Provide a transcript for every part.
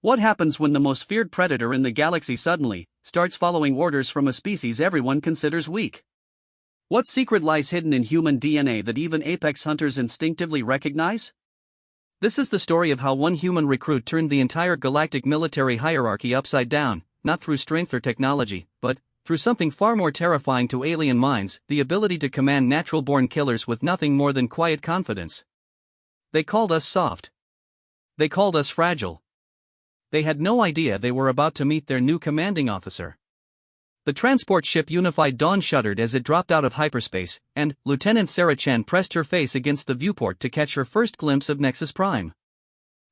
What happens when the most feared predator in the galaxy suddenly starts following orders from a species everyone considers weak? What secret lies hidden in human DNA that even apex hunters instinctively recognize? This is the story of how one human recruit turned the entire galactic military hierarchy upside down, not through strength or technology, but through something far more terrifying to alien minds: the ability to command natural-born killers with nothing more than quiet confidence. They called us soft. They called us fragile. They had no idea they were about to meet their new commanding officer. The transport ship Unified Dawn shuddered as it dropped out of hyperspace, and Lieutenant Sarah Chen pressed her face against the viewport to catch her first glimpse of Nexus Prime.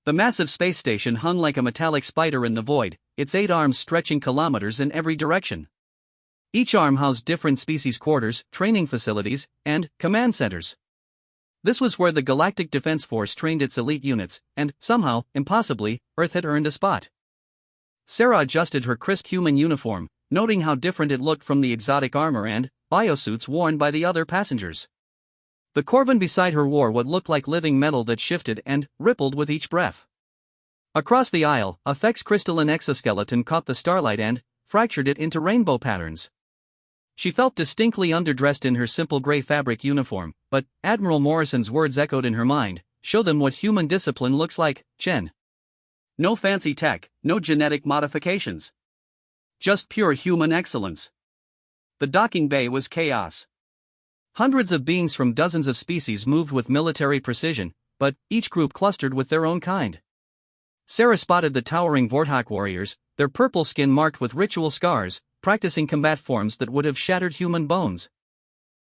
The massive space station hung like a metallic spider in the void, its 8 arms stretching kilometers in every direction. Each arm housed different species quarters, training facilities, and command centers. This was where the Galactic Defense Force trained its elite units, and somehow, impossibly, Earth had earned a spot. Sarah adjusted her crisp human uniform, noting how different it looked from the exotic armor and biosuits worn by the other passengers. The Corvin beside her wore what looked like living metal that shifted and rippled with each breath. Across the aisle, a Thex crystalline exoskeleton caught the starlight and fractured it into rainbow patterns. She felt distinctly underdressed in her simple gray fabric uniform, but Admiral Morrison's words echoed in her mind: "Show them what human discipline looks like, Chen. No fancy tech, no genetic modifications. Just pure human excellence." The docking bay was chaos. Hundreds of beings from dozens of species moved with military precision, but each group clustered with their own kind. Sarah spotted the towering Vorthak warriors, their purple skin marked with ritual scars, practicing combat forms that would have shattered human bones.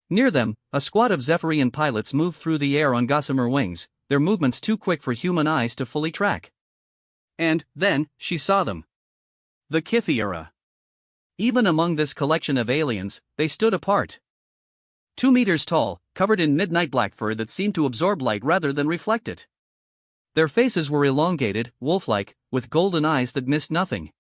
Near them, a squad of Zephyrian pilots moved through the air on gossamer wings, their movements too quick for human eyes to fully track. And then, she saw them. The Kythera. Even among this collection of aliens, they stood apart. 2 meters tall, covered in midnight black fur that seemed to absorb light rather than reflect it. Their faces were elongated, wolf-like, with golden eyes that missed nothing.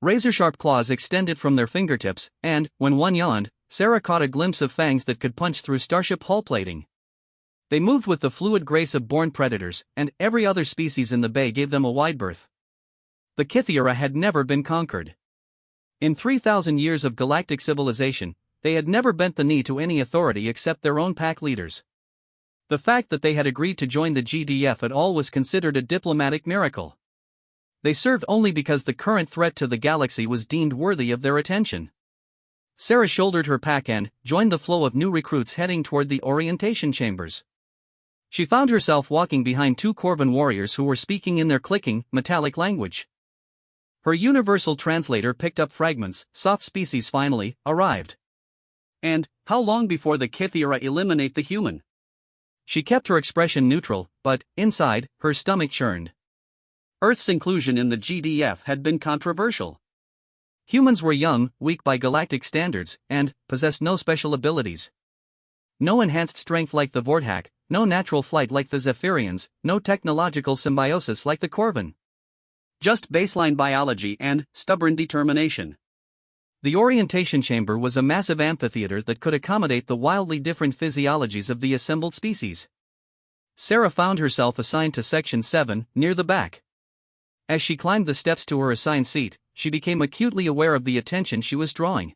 Razor-sharp claws extended from their fingertips, and, when one yawned, Sarah caught a glimpse of fangs that could punch through starship hull plating. They moved with the fluid grace of born predators, and every other species in the bay gave them a wide berth. The Kythera had never been conquered. In 3,000 years of galactic civilization, they had never bent the knee to any authority except their own pack leaders. The fact that they had agreed to join the GDF at all was considered a diplomatic miracle. They served only because the current threat to the galaxy was deemed worthy of their attention. Sarah shouldered her pack and joined the flow of new recruits heading toward the orientation chambers. She found herself walking behind 2 Corvin warriors who were speaking in their clicking, metallic language. Her universal translator picked up fragments. Soft species finally arrived. And how long before the Kythera eliminate the human? She kept her expression neutral, but inside, her stomach churned. Earth's inclusion in the GDF had been controversial. Humans were young, weak by galactic standards, and possessed no special abilities. No enhanced strength like the Vorthak, no natural flight like the Zephyrians, no technological symbiosis like the Corvin. Just baseline biology and stubborn determination. The orientation chamber was a massive amphitheater that could accommodate the wildly different physiologies of the assembled species. Sarah found herself assigned to Section 7, near the back. As she climbed the steps to her assigned seat, she became acutely aware of the attention she was drawing.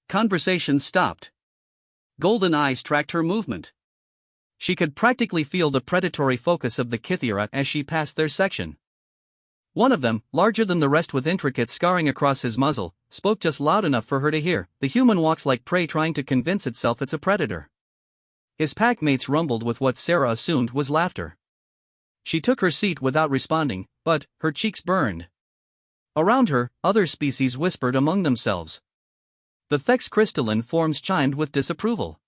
Conversations stopped. Golden eyes tracked her movement. She could practically feel the predatory focus of the Kythera as she passed their section. One of them, larger than the rest with intricate scarring across his muzzle, spoke just loud enough for her to hear. The human walks like prey trying to convince itself it's a predator. His pack mates rumbled with what Sarah assumed was laughter. She took her seat without responding, but her cheeks burned. Around her, other species whispered among themselves. The Thex crystalline forms chimed with disapproval.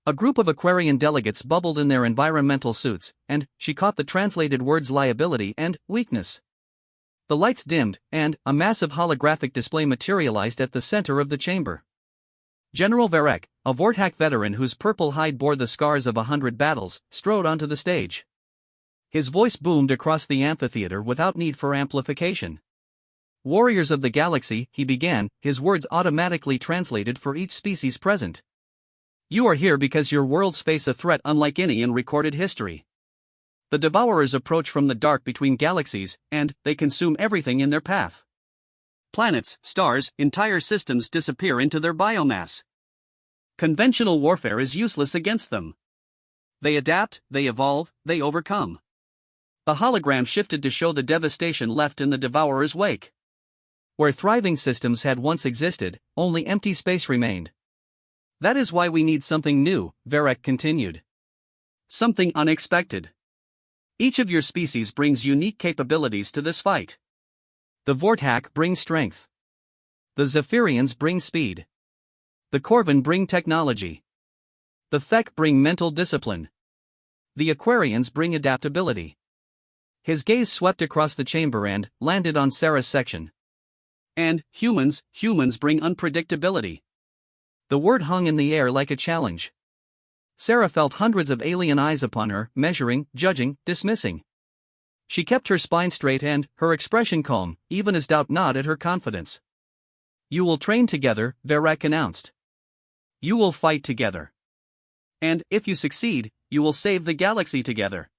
A group of Aquarian delegates bubbled in their environmental suits, and she caught the translated words liability and weakness. The lights dimmed, and a massive holographic display materialized at the center of the chamber. General Varek, a Vorthak veteran whose purple hide bore the scars of 100 battles, strode onto the stage. His voice boomed across the amphitheater without need for amplification. "Warriors of the galaxy," he began, his words automatically translated for each species present. "You are here because your worlds face a threat unlike any in recorded history. The devourers approach from the dark between galaxies, and they consume everything in their path. Planets, stars, entire systems disappear into their biomass. Conventional warfare is useless against them. They adapt, they evolve, they overcome. The hologram shifted to show the devastation left in the devourer's wake. Where thriving systems had once existed, only empty space remained. That is why we need something new, Varek continued. Something unexpected. Each of your species brings unique capabilities to this fight. The Vortak bring strength. The Zephyrians bring speed. The Corvin bring technology. The Thek bring mental discipline. The Aquarians bring adaptability. His gaze swept across the chamber and landed on Sarah's section. And humans bring unpredictability. The word hung in the air like a challenge. Sarah felt hundreds of alien eyes upon her, measuring, judging, dismissing. She kept her spine straight and her expression calm, even as doubt gnawed at her confidence. You will train together, Varek announced. You will fight together. And, if you succeed, you will save the galaxy together.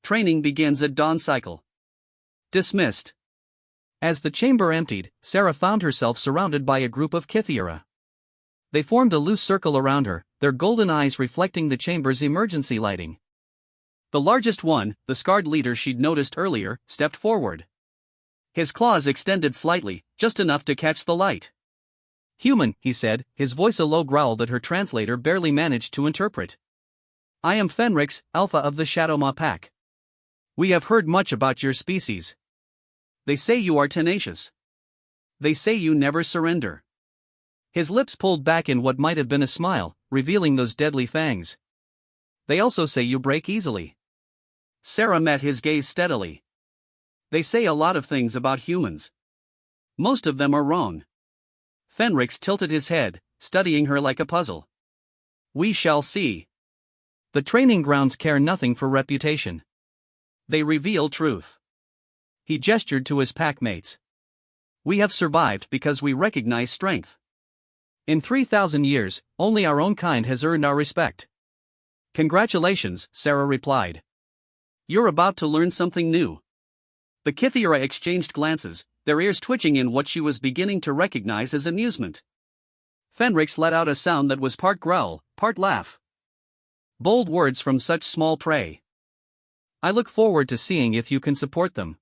Training begins at dawn cycle. Dismissed. As the chamber emptied, Sarah found herself surrounded by a group of Kythera. They formed a loose circle around her, their golden eyes reflecting the chamber's emergency lighting. The largest one, the scarred leader she'd noticed earlier, stepped forward. His claws extended slightly, just enough to catch the light. Human, he said, his voice a low growl that her translator barely managed to interpret. I am Fenrix, Alpha of the Shadowmaw Pack. We have heard much about your species. They say you are tenacious. They say you never surrender. His lips pulled back in what might have been a smile, revealing those deadly fangs. They also say you break easily. Sarah met his gaze steadily. They say a lot of things about humans. Most of them are wrong. Fenrix tilted his head, studying her like a puzzle. We shall see. The training grounds care nothing for reputation. They reveal truth. He gestured to his packmates. We have survived because we recognize strength. In 3,000 years, only our own kind has earned our respect. Congratulations, Sarah replied. You're about to learn something new. The Kythera exchanged glances, their ears twitching in what she was beginning to recognize as amusement. Fenrix let out a sound that was part growl, part laugh. Bold words from such small prey. I look forward to seeing if you can support them.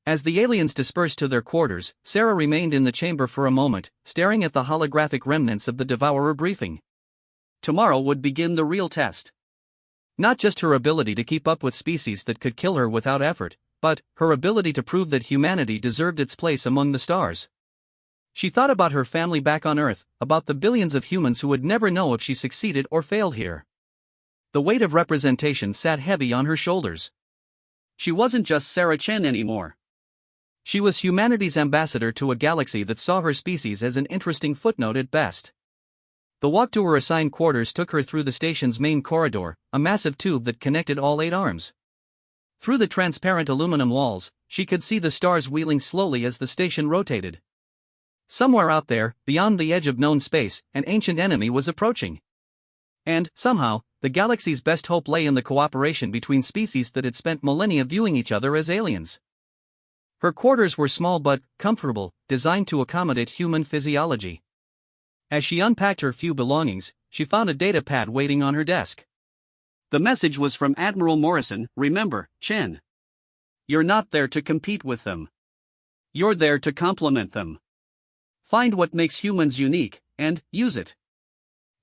As the aliens dispersed to their quarters, Sarah remained in the chamber for a moment, staring at the holographic remnants of the Devourer briefing. Tomorrow would begin the real test. Not just her ability to keep up with species that could kill her without effort, but her ability to prove that humanity deserved its place among the stars. She thought about her family back on Earth, about the billions of humans who would never know if she succeeded or failed here. The weight of representation sat heavy on her shoulders. She wasn't just Sarah Chen anymore. She was humanity's ambassador to a galaxy that saw her species as an interesting footnote at best. The walk to her assigned quarters took her through the station's main corridor, a massive tube that connected all 8 arms. Through the transparent aluminum walls, she could see the stars wheeling slowly as the station rotated. Somewhere out there, beyond the edge of known space, an ancient enemy was approaching. And, somehow, the galaxy's best hope lay in the cooperation between species that had spent millennia viewing each other as aliens. Her quarters were small but comfortable, designed to accommodate human physiology. As she unpacked her few belongings, she found a data pad waiting on her desk. The message was from Admiral Morrison. Remember, Chen. You're not there to compete with them. You're there to complement them. Find what makes humans unique, and use it.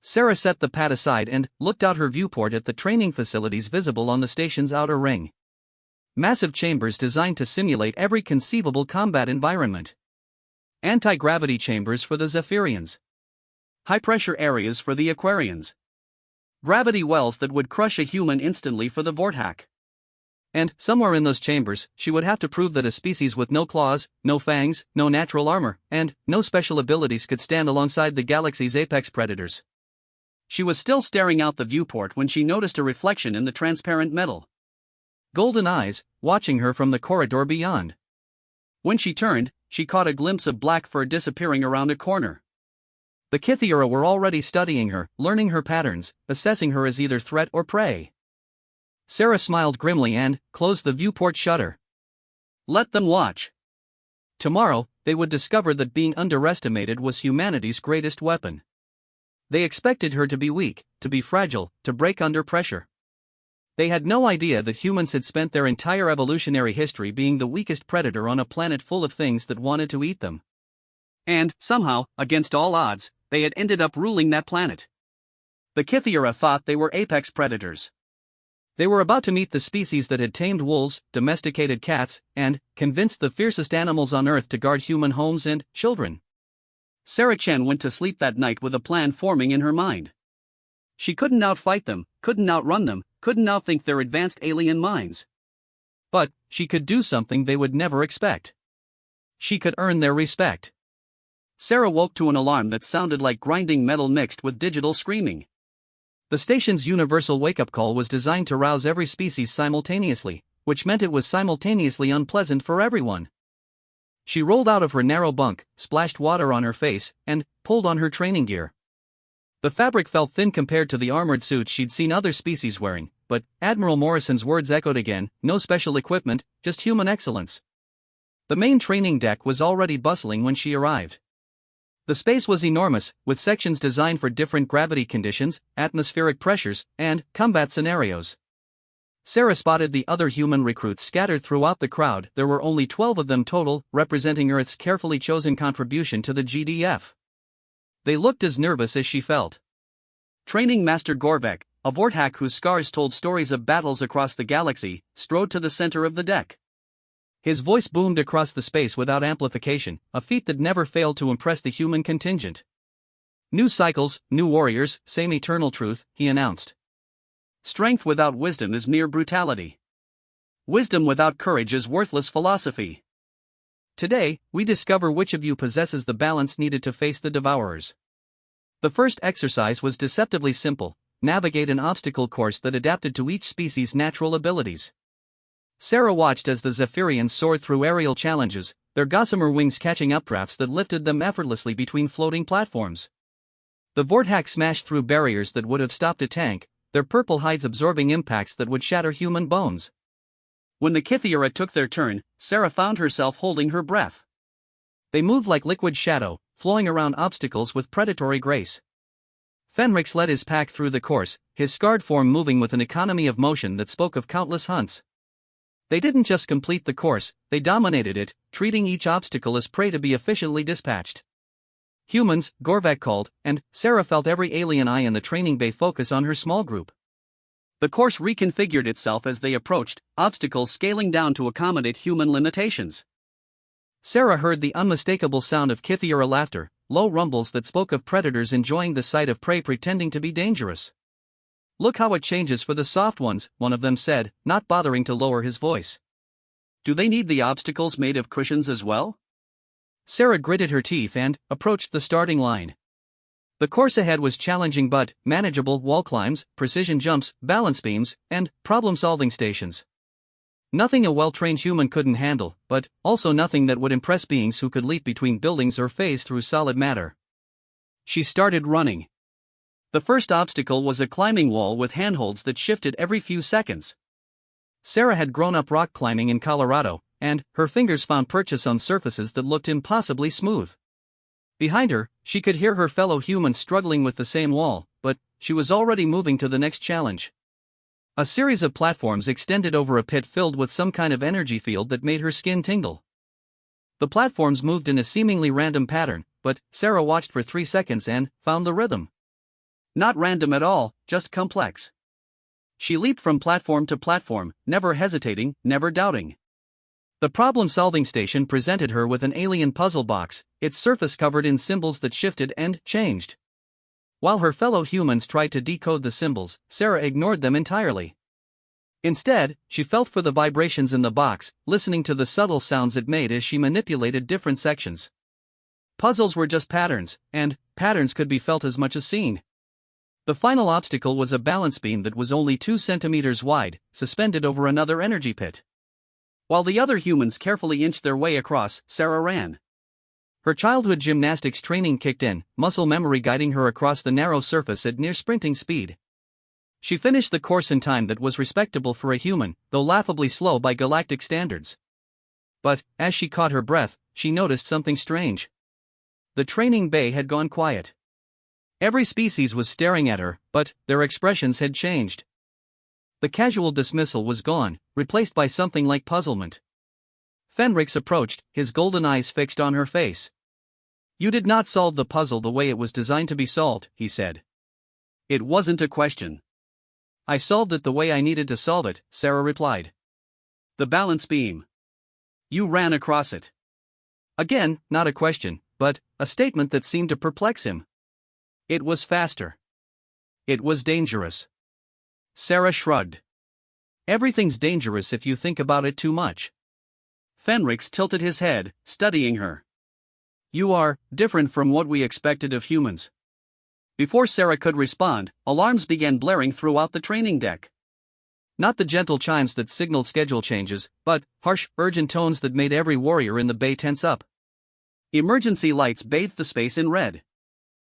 Sarah set the pad aside and looked out her viewport at the training facilities visible on the station's outer ring. Massive chambers designed to simulate every conceivable combat environment. Anti-gravity chambers for the Zephyrians. High-pressure areas for the Aquarians. Gravity wells that would crush a human instantly for the Vortak. And, somewhere in those chambers, she would have to prove that a species with no claws, no fangs, no natural armor, and no special abilities could stand alongside the galaxy's apex predators. She was still staring out the viewport when she noticed a reflection in the transparent metal. Golden eyes, watching her from the corridor beyond. When she turned, she caught a glimpse of black fur disappearing around a corner. The Kythera were already studying her, learning her patterns, assessing her as either threat or prey. Sarah smiled grimly and closed the viewport shutter. Let them watch. Tomorrow, they would discover that being underestimated was humanity's greatest weapon. They expected her to be weak, to be fragile, to break under pressure. They had no idea that humans had spent their entire evolutionary history being the weakest predator on a planet full of things that wanted to eat them. And, somehow, against all odds, they had ended up ruling that planet. The Kythera thought they were apex predators. They were about to meet the species that had tamed wolves, domesticated cats, and convinced the fiercest animals on Earth to guard human homes and children. Sarah Chen went to sleep that night with a plan forming in her mind. She couldn't outfight them, couldn't outrun them, couldn't outthink their advanced alien minds. But she could do something they would never expect. She could earn their respect. Sarah woke to an alarm that sounded like grinding metal mixed with digital screaming. The station's universal wake-up call was designed to rouse every species simultaneously, which meant it was simultaneously unpleasant for everyone. She rolled out of her narrow bunk, splashed water on her face, and pulled on her training gear. The fabric felt thin compared to the armored suits she'd seen other species wearing, but Admiral Morrison's words echoed again: no special equipment, just human excellence. The main training deck was already bustling when she arrived. The space was enormous, with sections designed for different gravity conditions, atmospheric pressures, and combat scenarios. Sarah spotted the other human recruits scattered throughout the crowd. There were only 12 of them total, representing Earth's carefully chosen contribution to the GDF. They looked as nervous as she felt. Training Master Gorvek, a Vorthak whose scars told stories of battles across the galaxy, strode to the center of the deck. His voice boomed across the space without amplification, a feat that never failed to impress the human contingent. New cycles, new warriors, same eternal truth, he announced. Strength without wisdom is mere brutality. Wisdom without courage is worthless philosophy. Today, we discover which of you possesses the balance needed to face the devourers. The first exercise was deceptively simple: navigate an obstacle course that adapted to each species' natural abilities. Sarah watched as the Zephyrians soared through aerial challenges, their gossamer wings catching updrafts that lifted them effortlessly between floating platforms. The Vorthak smashed through barriers that would have stopped a tank, their purple hides absorbing impacts that would shatter human bones. When the Kythera took their turn, Sarah found herself holding her breath. They moved like liquid shadow, flowing around obstacles with predatory grace. Fenrix led his pack through the course, his scarred form moving with an economy of motion that spoke of countless hunts. They didn't just complete the course, they dominated it, treating each obstacle as prey to be efficiently dispatched. Humans, Gorvak called, and Sarah felt every alien eye in the training bay focus on her small group. The course reconfigured itself as they approached, obstacles scaling down to accommodate human limitations. Sarah heard the unmistakable sound of Kythera laughter, low rumbles that spoke of predators enjoying the sight of prey pretending to be dangerous. Look how it changes for the soft ones, one of them said, not bothering to lower his voice. Do they need the obstacles made of cushions as well? Sarah gritted her teeth and approached the starting line. The course ahead was challenging but manageable: wall climbs, precision jumps, balance beams, and problem-solving stations. Nothing a well-trained human couldn't handle, but also nothing that would impress beings who could leap between buildings or phase through solid matter. She started running. The first obstacle was a climbing wall with handholds that shifted every few seconds. Sarah had grown up rock climbing in Colorado, and her fingers found purchase on surfaces that looked impossibly smooth. Behind her, she could hear her fellow humans struggling with the same wall, but she was already moving to the next challenge. A series of platforms extended over a pit filled with some kind of energy field that made her skin tingle. The platforms moved in a seemingly random pattern, but Sarah watched for 3 seconds and found the rhythm. Not random at all, just complex. She leaped from platform to platform, never hesitating, never doubting. The problem-solving station presented her with an alien puzzle box, its surface covered in symbols that shifted and changed. While her fellow humans tried to decode the symbols, Sarah ignored them entirely. Instead, she felt for the vibrations in the box, listening to the subtle sounds it made as she manipulated different sections. Puzzles were just patterns, and patterns could be felt as much as seen. The final obstacle was a balance beam that was only 2 centimeters wide, suspended over another energy pit. While the other humans carefully inched their way across, Sarah ran. Her childhood gymnastics training kicked in, muscle memory guiding her across the narrow surface at near sprinting speed. She finished the course in time that was respectable for a human, though laughably slow by galactic standards. But, as she caught her breath, she noticed something strange. The training bay had gone quiet. Every species was staring at her, but their expressions had changed. The casual dismissal was gone, replaced by something like puzzlement. Fenrix approached, his golden eyes fixed on her face. "You did not solve the puzzle the way it was designed to be solved," he said. "It wasn't a question. I solved it the way I needed to solve it," Sarah replied. "The balance beam. You ran across it." Again, not a question, but a statement that seemed to perplex him. "It was faster. It was dangerous." Sarah shrugged. "Everything's dangerous if you think about it too much." Fenrix tilted his head, studying her. "You are different from what we expected of humans." Before Sarah could respond, alarms began blaring throughout the training deck. Not the gentle chimes that signaled schedule changes, but harsh, urgent tones that made every warrior in the bay tense up. Emergency lights bathed the space in red.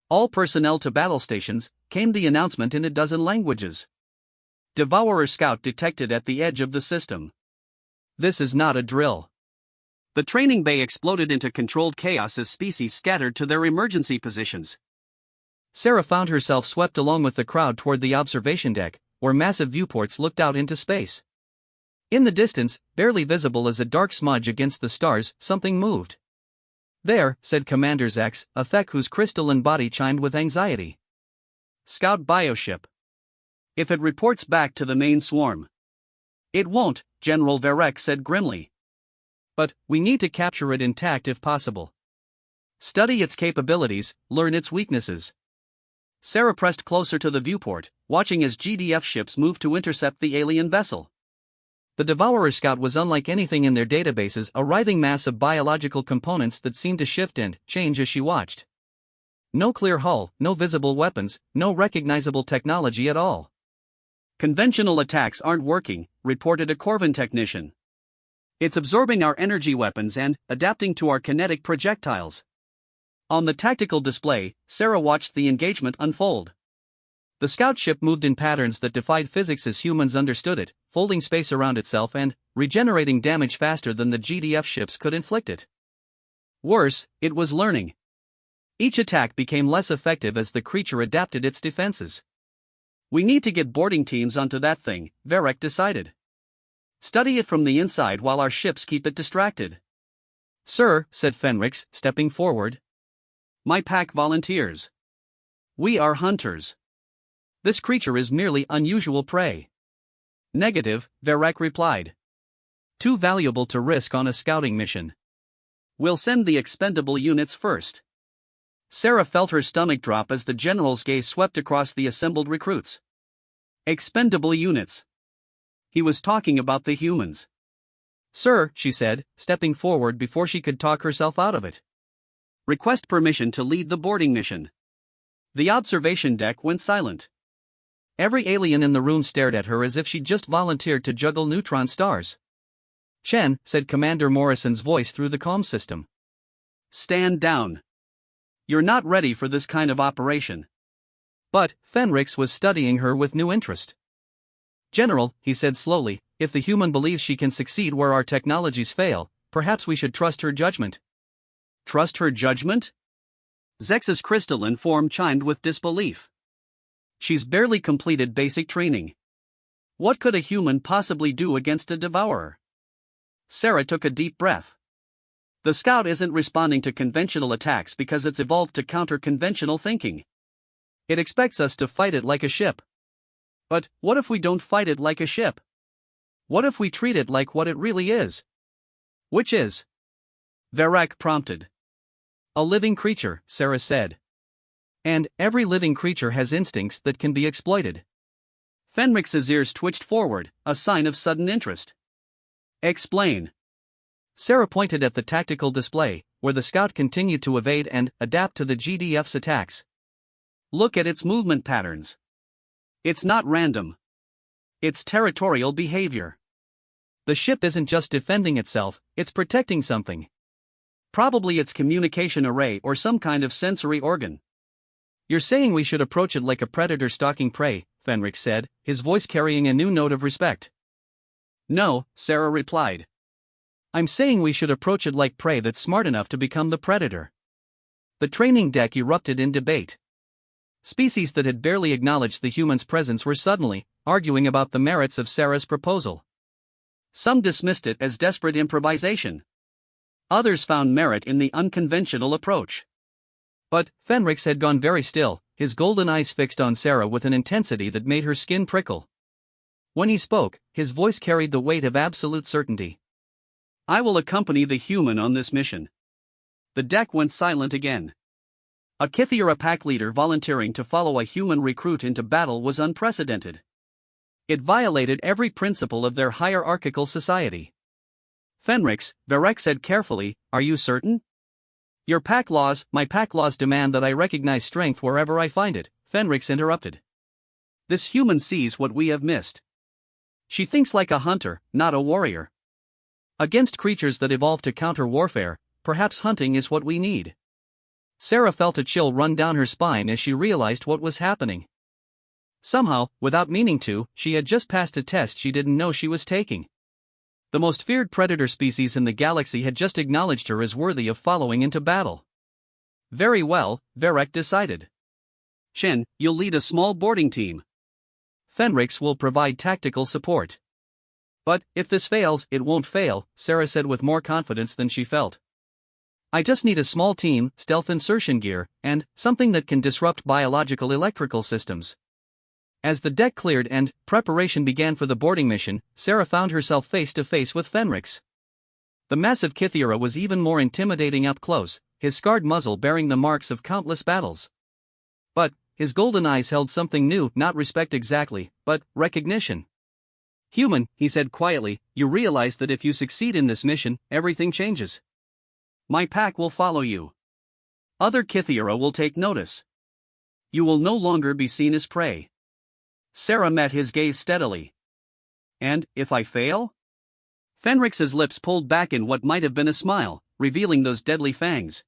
"All personnel to battle stations," came the announcement in a dozen languages. "Devourer scout detected at the edge of the system." This is not a drill. The training bay exploded into controlled chaos as species scattered to their emergency positions. Sarah found herself swept along with the crowd toward the observation deck, where massive viewports looked out into space. In the distance, barely visible as a dark smudge against the stars, something moved. "There," said Commander Zex, a Thek whose crystalline body chimed with anxiety. "Scout bioship. If it reports back to the main swarm." "It won't," General Verek said grimly. "But we need to capture it intact if possible. Study its capabilities, learn its weaknesses." Sarah pressed closer to the viewport, watching as GDF ships moved to intercept the alien vessel. The Devourer Scout was unlike anything in their databases, a writhing mass of biological components that seemed to shift and change as she watched. No clear hull, no visible weapons, no recognizable technology at all. "Conventional attacks aren't working," reported a Corvin technician. "It's absorbing our energy weapons and adapting to our kinetic projectiles." On the tactical display, Sarah watched the engagement unfold. The scout ship moved in patterns that defied physics as humans understood it, folding space around itself and regenerating damage faster than the GDF ships could inflict it. Worse, it was learning. Each attack became less effective as the creature adapted its defenses. "We need to get boarding teams onto that thing," Verek decided. "Study it from the inside while our ships keep it distracted." "Sir," said Fenrix, stepping forward. "My pack volunteers. We are hunters. This creature is merely unusual prey." "Negative," Verek replied. "Too valuable to risk on a scouting mission. We'll send the expendable units first." Sarah felt her stomach drop as the general's gaze swept across the assembled recruits. Expendable units. He was talking about the humans. "Sir," she said, stepping forward before she could talk herself out of it. "Request permission to lead the boarding mission." The observation deck went silent. Every alien in the room stared at her as if she'd just volunteered to juggle neutron stars. "Chen," said Commander Morrison's voice through the comm system. "Stand down. You're not ready for this kind of operation." But Fenrix was studying her with new interest. "General," he said slowly, "if the human believes she can succeed where our technologies fail, perhaps we should trust her judgment." "Trust her judgment?" Zex's crystalline form chimed with disbelief. "She's barely completed basic training. What could a human possibly do against a devourer?" Sarah took a deep breath. "The scout isn't responding to conventional attacks because it's evolved to counter conventional thinking. It expects us to fight it like a ship. But what if we don't fight it like a ship? What if we treat it like what it really is?" "Which is?" Verek prompted. "A living creature," Sarah said. "And every living creature has instincts that can be exploited." Fenrix's ears twitched forward, a sign of sudden interest. "Explain." Sarah pointed at the tactical display, where the scout continued to evade and adapt to the GDF's attacks. "Look at its movement patterns. It's not random. It's territorial behavior. The ship isn't just defending itself, it's protecting something. Probably its communication array or some kind of sensory organ." "You're saying we should approach it like a predator stalking prey," Fenrix said, his voice carrying a new note of respect. No, Sarah replied. I'm saying we should approach it like prey that's smart enough to become the predator. The training deck erupted in debate. Species that had barely acknowledged the human's presence were suddenly arguing about the merits of Sarah's proposal. Some dismissed it as desperate improvisation. Others found merit in the unconventional approach. But Fenrix had gone very still, his golden eyes fixed on Sarah with an intensity that made her skin prickle. When he spoke, his voice carried the weight of absolute certainty. I will accompany the human on this mission. The deck went silent again. A Kythera pack leader volunteering to follow a human recruit into battle was unprecedented. It violated every principle of their hierarchical society. Fenrix, Varek said carefully, are you certain? Your pack laws, my pack laws demand that I recognize strength wherever I find it, Fenrix interrupted. This human sees what we have missed. She thinks like a hunter, not a warrior. Against creatures that evolve to counter warfare, perhaps hunting is what we need. Sarah felt a chill run down her spine as she realized what was happening. Somehow, without meaning to, she had just passed a test she didn't know she was taking. The most feared predator species in the galaxy had just acknowledged her as worthy of following into battle. Very well, Varek decided. Shen, you'll lead a small boarding team. Fenrix will provide tactical support. But, if this fails, it won't fail, Sarah said with more confidence than she felt. I just need a small team, stealth insertion gear, and something that can disrupt biological electrical systems. As the deck cleared and preparation began for the boarding mission, Sarah found herself face to face with Fenrix. The massive Kythera was even more intimidating up close, his scarred muzzle bearing the marks of countless battles. But his golden eyes held something new, not respect exactly, but recognition. Human, he said quietly, you realize that if you succeed in this mission, everything changes. My pack will follow you. Other Kythera will take notice. You will no longer be seen as prey. Sarah met his gaze steadily. And, if I fail? Fenrix's lips pulled back in what might have been a smile, revealing those deadly fangs.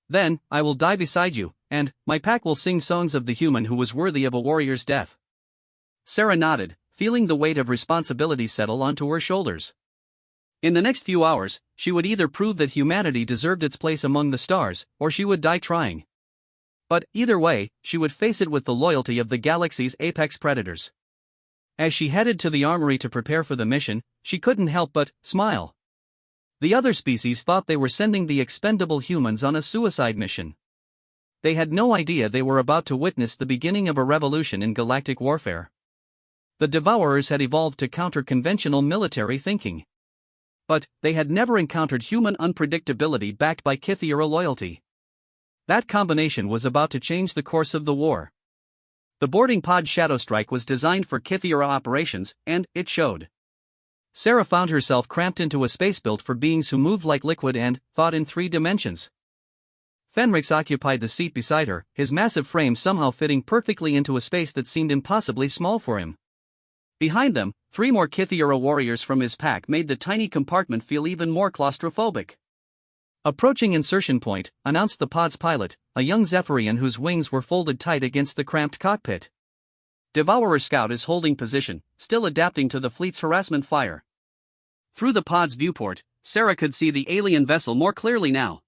Then, I will die beside you, and my pack will sing songs of the human who was worthy of a warrior's death. Sarah nodded, feeling the weight of responsibility settle onto her shoulders. In the next few hours, she would either prove that humanity deserved its place among the stars, or she would die trying. But either way, she would face it with the loyalty of the galaxy's apex predators. As she headed to the armory to prepare for the mission, she couldn't help but smile. The other species thought they were sending the expendable humans on a suicide mission. They had no idea they were about to witness the beginning of a revolution in galactic warfare. The Devourers had evolved to counter conventional military thinking. But they had never encountered human unpredictability backed by Kythera loyalty. That combination was about to change the course of the war. The boarding pod Shadow Strike was designed for Kythera operations, and it showed. Sarah found herself cramped into a space built for beings who moved like liquid and thought in 3 dimensions. Fenrix occupied the seat beside her, his massive frame somehow fitting perfectly into a space that seemed impossibly small for him. Behind them, 3 more Kythera warriors from his pack made the tiny compartment feel even more claustrophobic. Approaching insertion point, announced the pod's pilot, a young Zephyrian whose wings were folded tight against the cramped cockpit. Devourer Scout is holding position, still adapting to the fleet's harassment fire. Through the pod's viewport, Sarah could see the alien vessel more clearly now.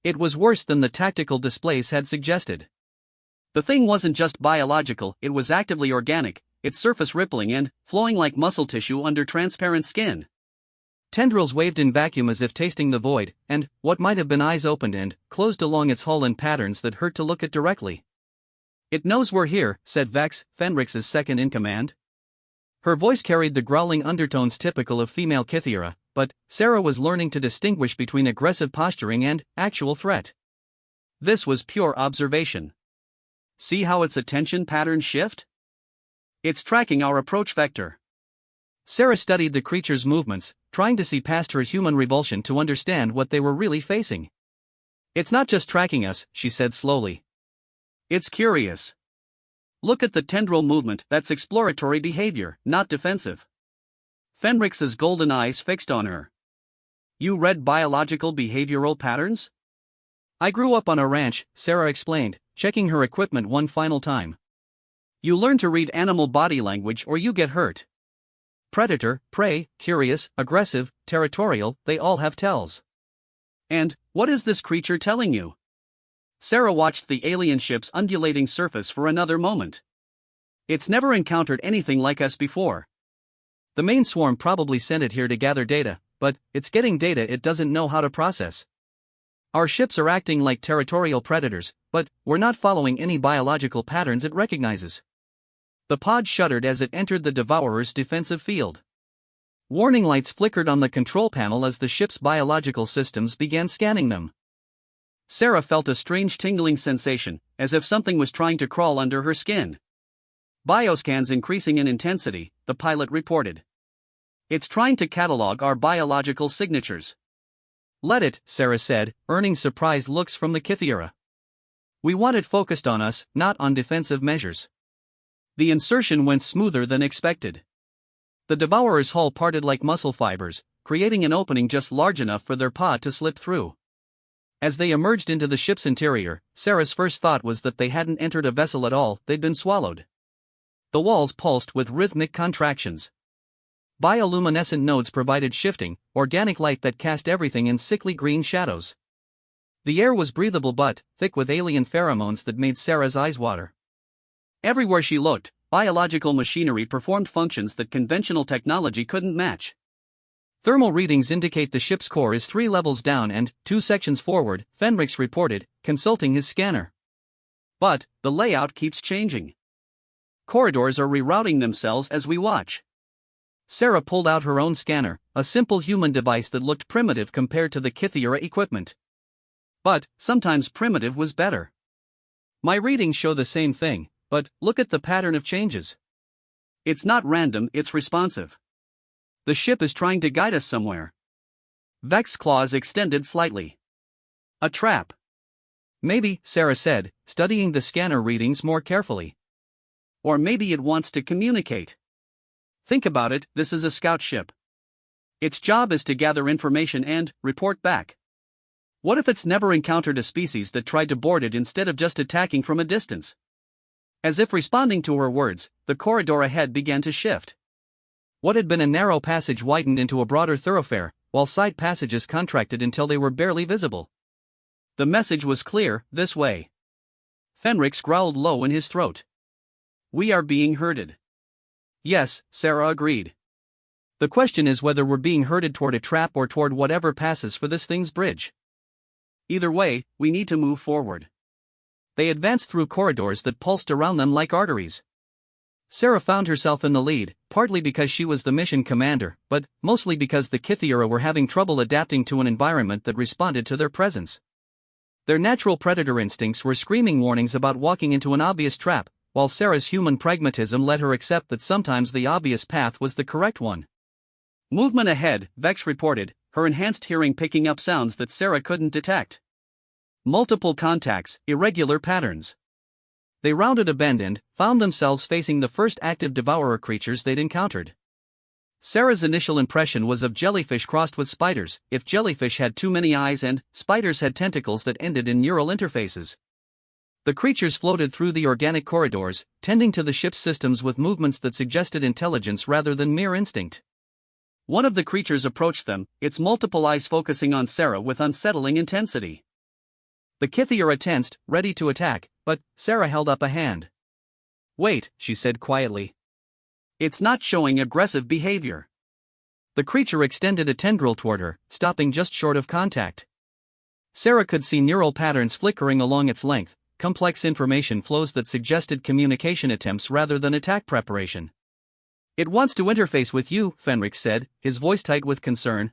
It was worse than the tactical displays had suggested. The thing wasn't just biological, it was actively organic, its surface rippling and flowing like muscle tissue under transparent skin. Tendrils waved in vacuum as if tasting the void, and what might have been eyes opened and closed along its hull in patterns that hurt to look at directly. It knows we're here, said Vex, Fenrix's second-in-command. Her voice carried the growling undertones typical of female Kythera, but Sarah was learning to distinguish between aggressive posturing and actual threat. This was pure observation. See how its attention patterns shift? It's tracking our approach vector. Sarah studied the creature's movements, trying to see past her human revulsion to understand what they were really facing. It's not just tracking us, she said slowly. It's curious. Look at the tendril movement, that's exploratory behavior, not defensive. Fenrix's golden eyes fixed on her. You read biological behavioral patterns? I grew up on a ranch, Sarah explained, checking her equipment one final time. You learn to read animal body language or you get hurt. Predator, prey, curious, aggressive, territorial, they all have tells. And, what is this creature telling you? Sarah watched the alien ship's undulating surface for another moment. It's never encountered anything like us before. The main swarm probably sent it here to gather data, but it's getting data it doesn't know how to process. Our ships are acting like territorial predators, but we're not following any biological patterns it recognizes. The pod shuddered as it entered the Devourer's defensive field. Warning lights flickered on the control panel as the ship's biological systems began scanning them. Sarah felt a strange tingling sensation, as if something was trying to crawl under her skin. Bioscans increasing in intensity, the pilot reported. It's trying to catalog our biological signatures. Let it, Sarah said, earning surprised looks from the Kythera. We want it focused on us, not on defensive measures. The insertion went smoother than expected. The Devourer's hull parted like muscle fibers, creating an opening just large enough for their pod to slip through. As they emerged into the ship's interior, Sarah's first thought was that they hadn't entered a vessel at all, they'd been swallowed. The walls pulsed with rhythmic contractions. Bioluminescent nodes provided shifting, organic light that cast everything in sickly green shadows. The air was breathable but thick with alien pheromones that made Sarah's eyes water. Everywhere she looked, biological machinery performed functions that conventional technology couldn't match. Thermal readings indicate the ship's core is 3 levels down and 2 sections forward, Fenrix reported, consulting his scanner. But the layout keeps changing. Corridors are rerouting themselves as we watch. Sarah pulled out her own scanner, a simple human device that looked primitive compared to the Kythera equipment. But sometimes primitive was better. My readings show the same thing, but look at the pattern of changes. It's not random, it's responsive. The ship is trying to guide us somewhere. Vex's claws extended slightly. A trap. Maybe, Sarah said, studying the scanner readings more carefully. Or maybe it wants to communicate. Think about it, this is a scout ship. Its job is to gather information and report back. What if it's never encountered a species that tried to board it instead of just attacking from a distance? As if responding to her words, the corridor ahead began to shift. What had been a narrow passage widened into a broader thoroughfare, while side passages contracted until they were barely visible. The message was clear, this way. Fenrix growled low in his throat. We are being herded. Yes, Sarah agreed. The question is whether we're being herded toward a trap or toward whatever passes for this thing's bridge. Either way, we need to move forward. They advanced through corridors that pulsed around them like arteries. Sarah found herself in the lead, partly because she was the mission commander, but mostly because the Kythera were having trouble adapting to an environment that responded to their presence. Their natural predator instincts were screaming warnings about walking into an obvious trap, while Sarah's human pragmatism let her accept that sometimes the obvious path was the correct one. Movement ahead, Vex reported, her enhanced hearing picking up sounds that Sarah couldn't detect. Multiple contacts, irregular patterns. They rounded a bend and found themselves facing the first active devourer creatures they'd encountered. Sarah's initial impression was of jellyfish crossed with spiders, if jellyfish had too many eyes and spiders had tentacles that ended in neural interfaces. The creatures floated through the organic corridors, tending to the ship's systems with movements that suggested intelligence rather than mere instinct. One of the creatures approached them, its multiple eyes focusing on Sarah with unsettling intensity. The Kythera tensed, ready to attack, but Sarah held up a hand. Wait, she said quietly. It's not showing aggressive behavior. The creature extended a tendril toward her, stopping just short of contact. Sarah could see neural patterns flickering along its length, complex information flows that suggested communication attempts rather than attack preparation. It wants to interface with you, Fenrix said, his voice tight with concern.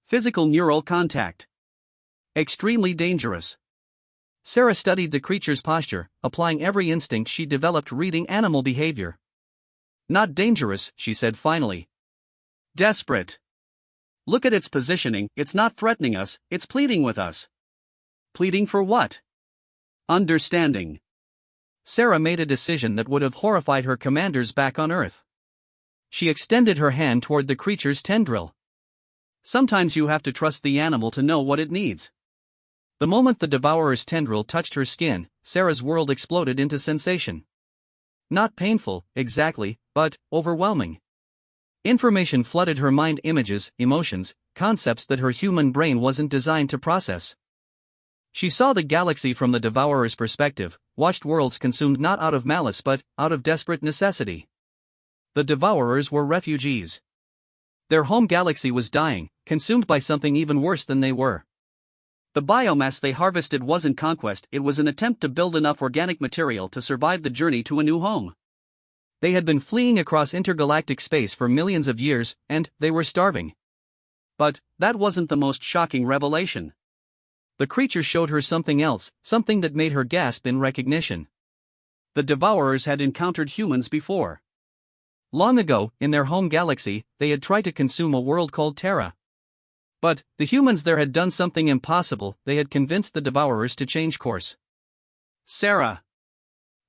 Physical neural contact. Extremely dangerous. Sarah studied the creature's posture, applying every instinct she developed reading animal behavior. Not dangerous, she said finally. Desperate. Look at its positioning, it's not threatening us, it's pleading with us. Pleading for what? Understanding. Sarah made a decision that would have horrified her commanders back on Earth. She extended her hand toward the creature's tendril. Sometimes you have to trust the animal to know what it needs. The moment the Devourer's tendril touched her skin, Sarah's world exploded into sensation. Not painful, exactly, but overwhelming. Information flooded her mind, images, emotions, concepts that her human brain wasn't designed to process. She saw the galaxy from the Devourer's perspective, watched worlds consumed not out of malice but out of desperate necessity. The Devourers were refugees. Their home galaxy was dying, consumed by something even worse than they were. The biomass they harvested wasn't conquest, it was an attempt to build enough organic material to survive the journey to a new home. They had been fleeing across intergalactic space for millions of years, and they were starving. But that wasn't the most shocking revelation. The creature showed her something else, something that made her gasp in recognition. The Devourers had encountered humans before. Long ago, in their home galaxy, they had tried to consume a world called Terra. But the humans there had done something impossible, they had convinced the Devourers to change course. Sarah.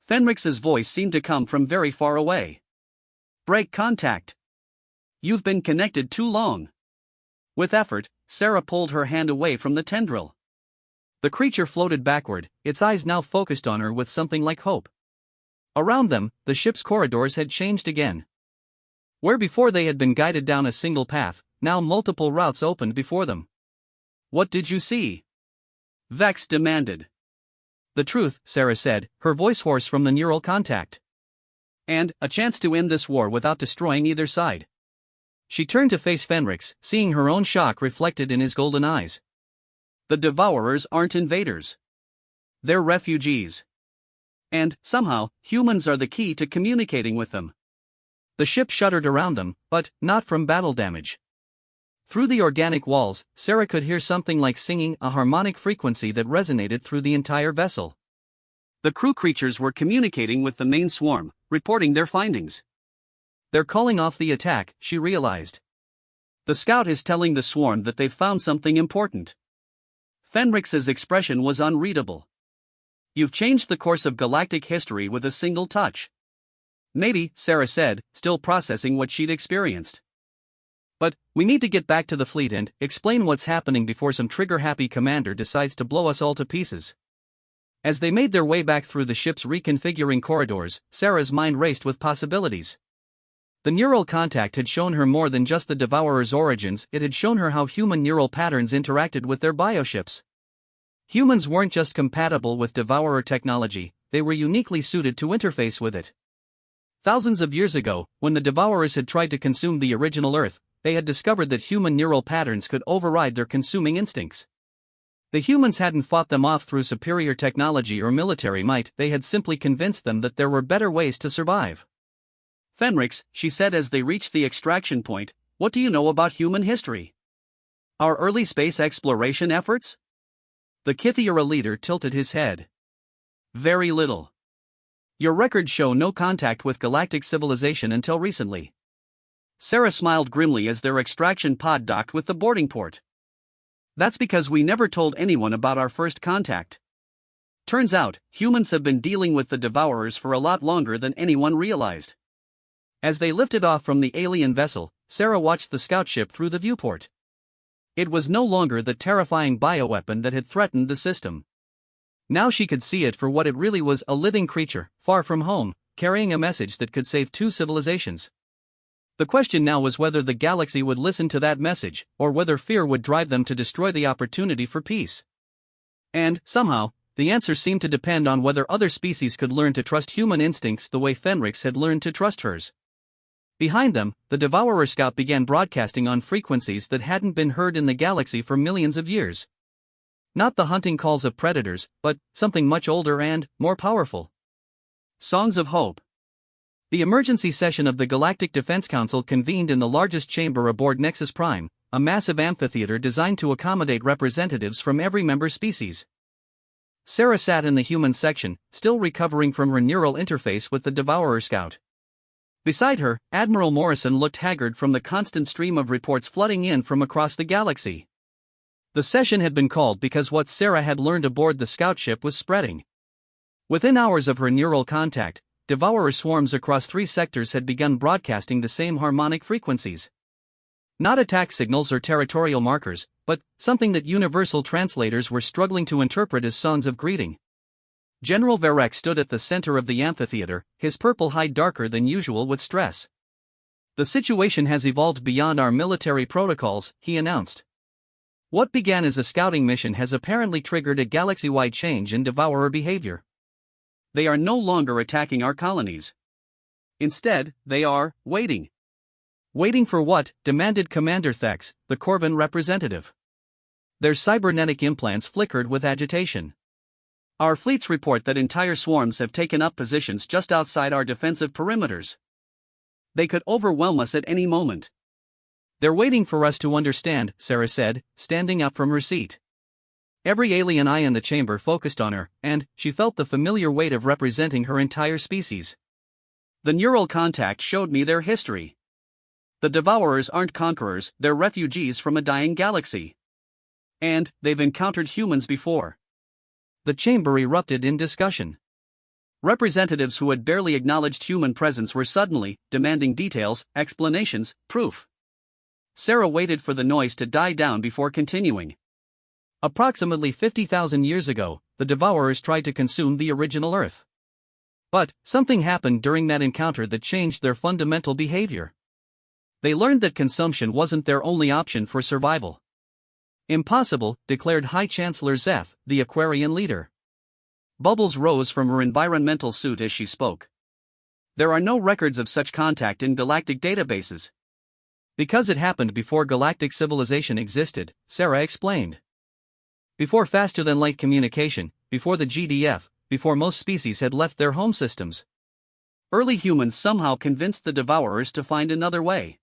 Fenrix's voice seemed to come from very far away. Break contact. You've been connected too long. With effort, Sarah pulled her hand away from the tendril. The creature floated backward, its eyes now focused on her with something like hope. Around them, the ship's corridors had changed again. Where before they had been guided down a single path, now multiple routes opened before them. What did you see? Vex demanded. The truth, Sarah said, her voice hoarse from the neural contact. And a chance to end this war without destroying either side. She turned to face Fenrix, seeing her own shock reflected in his golden eyes. The Devourers aren't invaders. They're refugees. And, somehow, humans are the key to communicating with them. The ship shuddered around them, but not from battle damage. Through the organic walls, Sarah could hear something like singing, a harmonic frequency that resonated through the entire vessel. The crew creatures were communicating with the main swarm, reporting their findings. They're calling off the attack, she realized. The scout is telling the swarm that they've found something important. Fenrix's expression was unreadable. You've changed the course of galactic history with a single touch. Maybe, Sarah said, still processing what she'd experienced. But we need to get back to the fleet and explain what's happening before some trigger-happy commander decides to blow us all to pieces. As they made their way back through the ship's reconfiguring corridors, Sarah's mind raced with possibilities. The neural contact had shown her more than just the Devourer's origins, it had shown her how human neural patterns interacted with their bioships. Humans weren't just compatible with Devourer technology, they were uniquely suited to interface with it. Thousands of years ago, when the Devourers had tried to consume the original Earth, they had discovered that human neural patterns could override their consuming instincts. The humans hadn't fought them off through superior technology or military might, they had simply convinced them that there were better ways to survive. Fenrix, she said as they reached the extraction point, what do you know about human history? Our early space exploration efforts? The Kythera leader tilted his head. Very little. Your records show no contact with galactic civilization until recently. Sarah smiled grimly as their extraction pod docked with the boarding port. That's because we never told anyone about our first contact. Turns out, humans have been dealing with the Devourers for a lot longer than anyone realized. As they lifted off from the alien vessel, Sarah watched the scout ship through the viewport. It was no longer the terrifying bioweapon that had threatened the system. Now she could see it for what it really was, a living creature, far from home, carrying a message that could save two civilizations. The question now was whether the galaxy would listen to that message, or whether fear would drive them to destroy the opportunity for peace. And, somehow, the answer seemed to depend on whether other species could learn to trust human instincts the way Fenrix had learned to trust hers. Behind them, the Devourer scout began broadcasting on frequencies that hadn't been heard in the galaxy for millions of years. Not the hunting calls of predators, but something much older and more powerful. Songs of Hope. The emergency session of the Galactic Defense Council convened in the largest chamber aboard Nexus Prime, a massive amphitheater designed to accommodate representatives from every member species. Sarah sat in the human section, still recovering from her neural interface with the Devourer scout. Beside her, Admiral Morrison looked haggard from the constant stream of reports flooding in from across the galaxy. The session had been called because what Sarah had learned aboard the scout ship was spreading. Within hours of her neural contact, Devourer swarms across 3 sectors had begun broadcasting the same harmonic frequencies. Not attack signals or territorial markers, but something that universal translators were struggling to interpret as songs of greeting. General Varek stood at the center of the amphitheater, his purple hide darker than usual with stress. The situation has evolved beyond our military protocols, he announced. What began as a scouting mission has apparently triggered a galaxy-wide change in devourer behavior. They are no longer attacking our colonies. Instead, they are waiting. Waiting for what? Demanded Commander Thex, the Corvin representative. Their cybernetic implants flickered with agitation. Our fleets report that entire swarms have taken up positions just outside our defensive perimeters. They could overwhelm us at any moment. They're waiting for us to understand, Sarah said, standing up from her seat. Every alien eye in the chamber focused on her, and she felt the familiar weight of representing her entire species. The neural contact showed me their history. The Devourers aren't conquerors, they're refugees from a dying galaxy. And they've encountered humans before. The chamber erupted in discussion. Representatives who had barely acknowledged human presence were suddenly demanding details, explanations, proof. Sarah waited for the noise to die down before continuing. Approximately 50,000 years ago, the Devourers tried to consume the original Earth. But something happened during that encounter that changed their fundamental behavior. They learned that consumption wasn't their only option for survival. Impossible, declared High Chancellor Zeth, the Aquarian leader. Bubbles rose from her environmental suit as she spoke. There are no records of such contact in galactic databases. Because it happened before galactic civilization existed, Sarah explained. Before faster-than-light communication, before the GDF, before most species had left their home systems. Early humans somehow convinced the Devourers to find another way.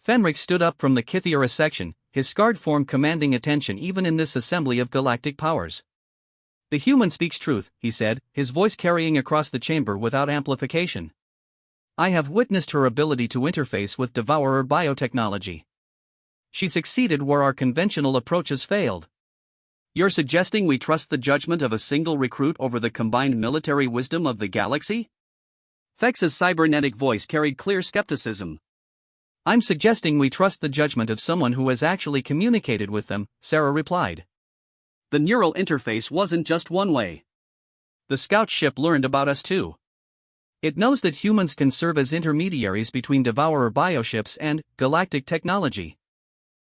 Fenric stood up from the Kythera section, his scarred form commanding attention even in this assembly of galactic powers. The human speaks truth, he said, his voice carrying across the chamber without amplification. I have witnessed her ability to interface with devourer biotechnology. She succeeded where our conventional approaches failed. You're suggesting we trust the judgment of a single recruit over the combined military wisdom of the galaxy? Thex's cybernetic voice carried clear skepticism. I'm suggesting we trust the judgment of someone who has actually communicated with them, Sarah replied. The neural interface wasn't just one way. The scout ship learned about us too. It knows that humans can serve as intermediaries between devourer bioships and galactic technology.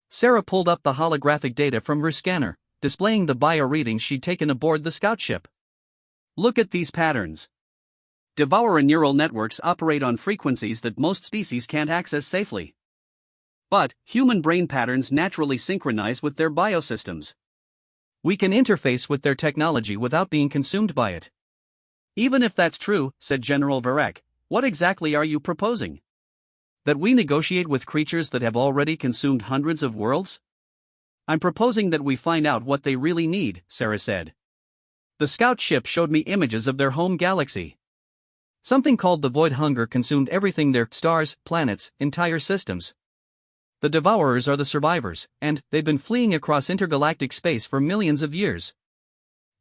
Sarah pulled up the holographic data from her scanner, displaying the bio readings she'd taken aboard the scout ship. Look at these patterns. Devourer neural networks operate on frequencies that most species can't access safely. But human brain patterns naturally synchronize with their biosystems. We can interface with their technology without being consumed by it. Even if that's true, said General Varek, what exactly are you proposing? That we negotiate with creatures that have already consumed hundreds of worlds? I'm proposing that we find out what they really need, Sarah said. The scout ship showed me images of their home galaxy. Something called the void hunger consumed everything there, stars, planets, entire systems. The Devourers are the survivors, and they've been fleeing across intergalactic space for millions of years.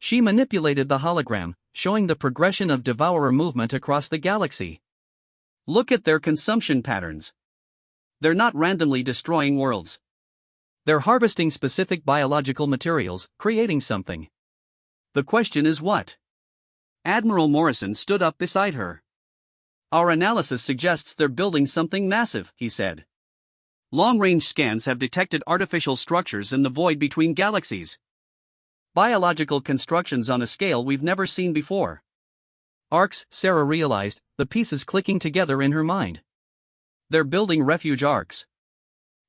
She manipulated the hologram, showing the progression of Devourer movement across the galaxy. Look at their consumption patterns. They're not randomly destroying worlds. They're harvesting specific biological materials, creating something. The question is what? Admiral Morrison stood up beside her. Our analysis suggests they're building something massive, he said. Long-range scans have detected artificial structures in the void between galaxies. Biological constructions on a scale we've never seen before. Arcs, Sarah realized, the pieces clicking together in her mind. They're building refuge arcs.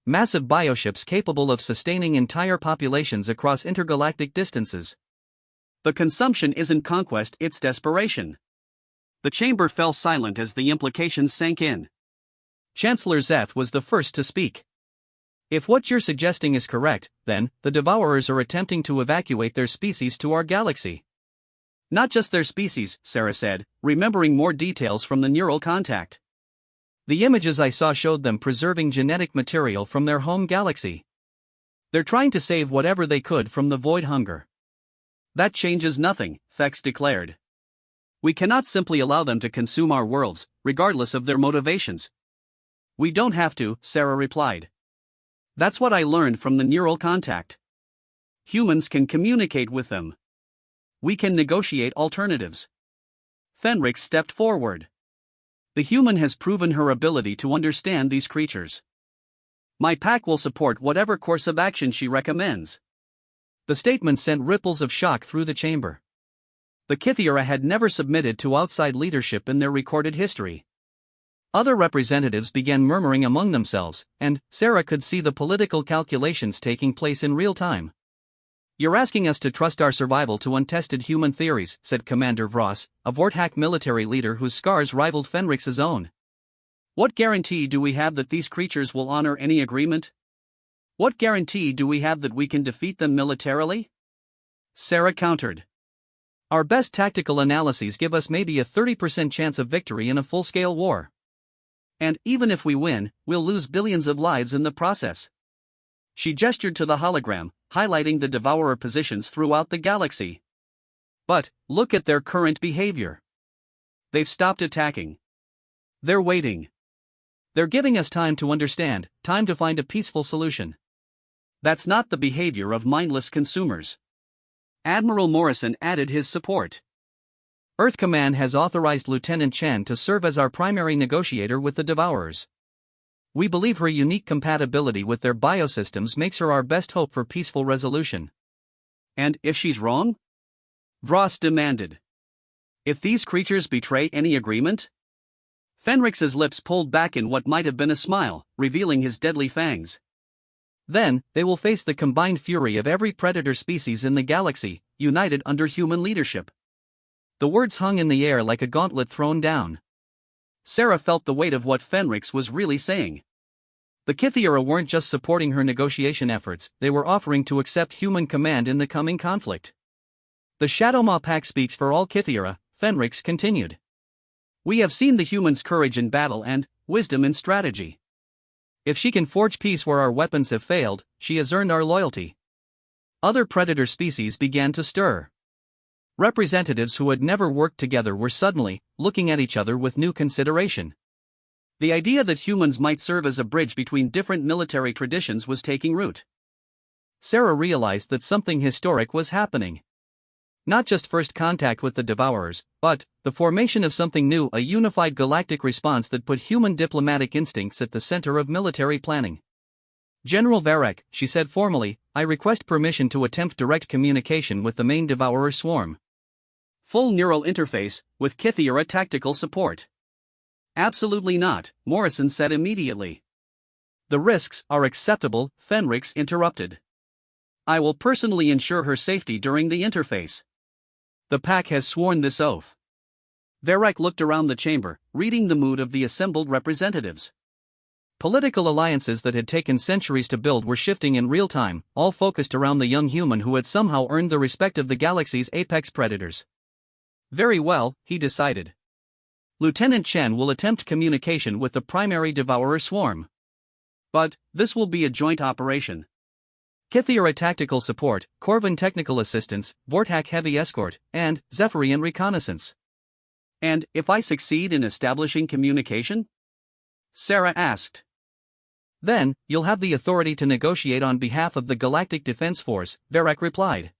Massive bioships capable of sustaining entire populations across intergalactic distances. The consumption isn't conquest, it's desperation. The chamber fell silent as the implications sank in. Chancellor Zeth was the first to speak. If what you're suggesting is correct, then, the Devourers are attempting to evacuate their species to our galaxy. Not just their species, Sarah said, remembering more details from the neural contact. The images I saw showed them preserving genetic material from their home galaxy. They're trying to save whatever they could from the void hunger. That changes nothing, Thex declared. We cannot simply allow them to consume our worlds, regardless of their motivations. We don't have to, Sarah replied. That's what I learned from the neural contact. Humans can communicate with them. We can negotiate alternatives. Fenrix stepped forward. The human has proven her ability to understand these creatures. My pack will support whatever course of action she recommends. The statement sent ripples of shock through the chamber. The Kythera had never submitted to outside leadership in their recorded history. Other representatives began murmuring among themselves, and Sarah could see the political calculations taking place in real time. You're asking us to trust our survival to untested human theories, said Commander Vross, a Vorthak military leader whose scars rivaled Fenrix's own. What guarantee do we have that these creatures will honor any agreement? What guarantee do we have that we can defeat them militarily? Sarah countered. Our best tactical analyses give us maybe a 30% chance of victory in a full-scale war. And even if we win, we'll lose billions of lives in the process. She gestured to the hologram, highlighting the Devourer positions throughout the galaxy. But, look at their current behavior. They've stopped attacking. They're waiting. They're giving us time to understand, time to find a peaceful solution. That's not the behavior of mindless consumers. Admiral Morrison added his support. Earth Command has authorized Lieutenant Chen to serve as our primary negotiator with the Devourers. We believe her unique compatibility with their biosystems makes her our best hope for peaceful resolution. And if she's wrong? Vross demanded. If these creatures betray any agreement? Fenrix's lips pulled back in what might have been a smile, revealing his deadly fangs. Then, they will face the combined fury of every predator species in the galaxy, united under human leadership. The words hung in the air like a gauntlet thrown down. Sarah felt the weight of what Fenrix was really saying. The Kythera weren't just supporting her negotiation efforts, they were offering to accept human command in the coming conflict. The Shadowmaw Pack speaks for all Kythera, Fenrix continued. We have seen the humans' courage in battle and wisdom in strategy. If she can forge peace where our weapons have failed, she has earned our loyalty. Other predator species began to stir. Representatives who had never worked together were suddenly looking at each other with new consideration. The idea that humans might serve as a bridge between different military traditions was taking root. Sarah realized that something historic was happening. Not just first contact with the Devourers, but the formation of something new, a unified galactic response that put human diplomatic instincts at the center of military planning. General Varek, she said formally, I request permission to attempt direct communication with the main Devourer swarm. Full neural interface, with Kythera tactical support. Absolutely not, Morrison said immediately. The risks are acceptable, Fenrix interrupted. I will personally ensure her safety during the interface. The pack has sworn this oath. Varek looked around the chamber, reading the mood of the assembled representatives. Political alliances that had taken centuries to build were shifting in real time, all focused around the young human who had somehow earned the respect of the galaxy's apex predators. Very well, he decided. Lieutenant Chen will attempt communication with the primary Devourer swarm. But this will be a joint operation. Kythera tactical support, Corvin technical assistance, Vorthak heavy escort, and Zephyrian reconnaissance. And if I succeed in establishing communication? Sarah asked. Then, you'll have the authority to negotiate on behalf of the Galactic Defense Force, Varek replied.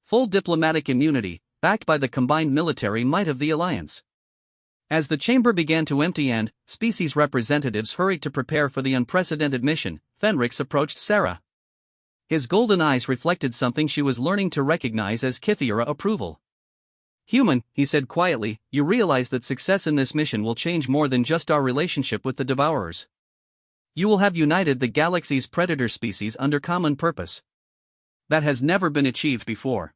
Full diplomatic immunity, backed by the combined military might of the Alliance. As the chamber began to empty and species representatives hurried to prepare for the unprecedented mission, Fenrix approached Sarah. His golden eyes reflected something she was learning to recognize as Kythera approval. Human, he said quietly, you realize that success in this mission will change more than just our relationship with the Devourers. You will have united the galaxy's predator species under common purpose. That has never been achieved before.